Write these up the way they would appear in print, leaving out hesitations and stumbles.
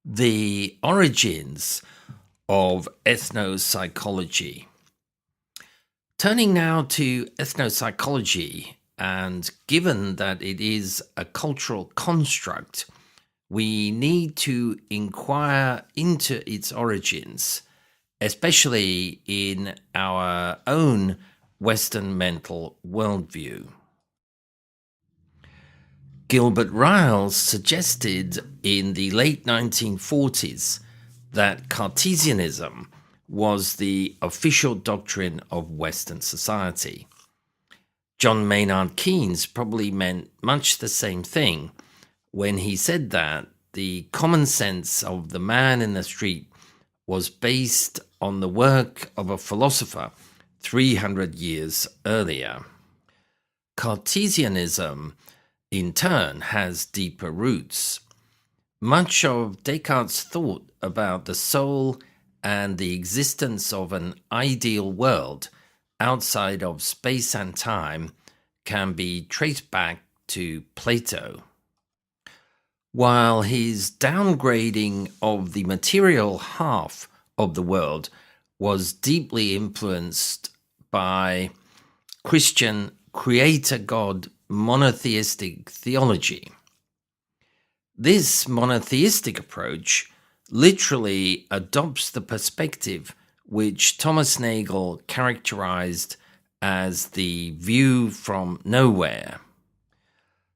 The origins of ethnopsychology. Turning now to ethnopsychology, and given that it is a cultural construct, we need to inquire into its origins, especially in our own Western mental worldview. Gilbert Ryle suggested in the late 1940s that Cartesianism was the official doctrine of Western society. John Maynard Keynes probably meant much the same thing when he said that the common sense of the man in the street was based on the work of a philosopher 300 years earlier. Cartesianism, in turn, has deeper roots. Much of Descartes' thought about the soul and the existence of an ideal world outside of space and time can be traced back to Plato. While his downgrading of the material half of the world was deeply influenced by Christian creator God monotheistic theology. This monotheistic approach literally adopts the perspective which Thomas Nagel characterized as the view from nowhere.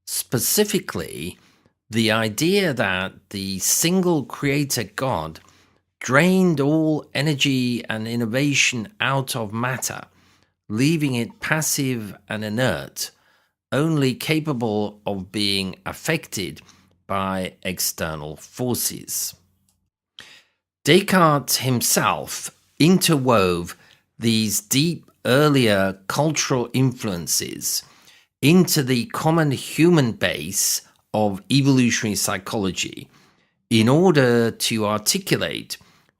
Specifically, the idea that the single creator God drained all energy and innovation out of matter, leaving it passive and inert, only capable of being affected by external forces. Descartes himself interwove these deep earlier cultural influences into the common human base of evolutionary psychology in order to articulate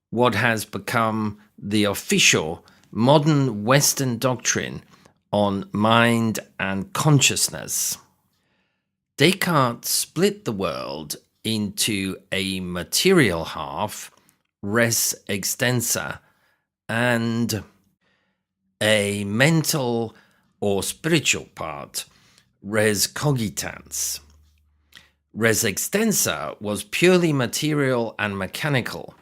what has become the official modern Western doctrine on mind and consciousness. Descartes split the world into a material half, res extensa, and a mental or spiritual part, res cogitans. Res extensa was purely material and mechanical,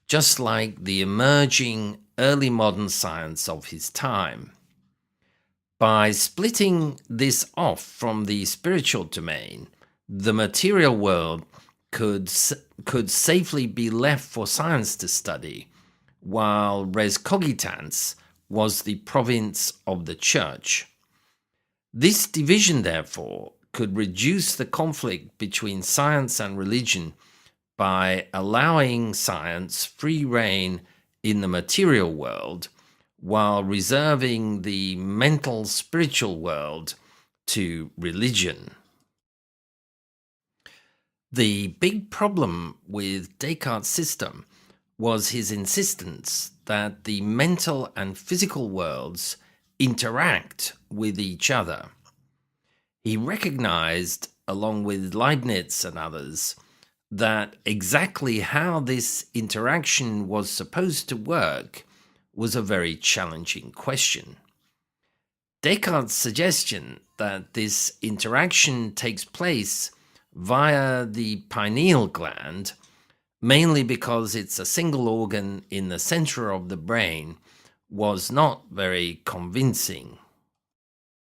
just like the emerging early modern science of his time. By splitting this off from the spiritual domain, the material world could safely be left for science to study, while res cogitans was the province of the church. This division, therefore, could reduce the conflict between science and religion by allowing science free rein in the material world, while reserving the mental spiritual world to religion. The big problem with Descartes' system was his insistence that the mental and physical worlds interact with each other. He recognized, along with Leibniz and others, that exactly how this interaction was supposed to work was a very challenging question. Descartes' suggestion that this interaction takes place via the pineal gland, mainly because it's a single organ in the center of the brain, was not very convincing.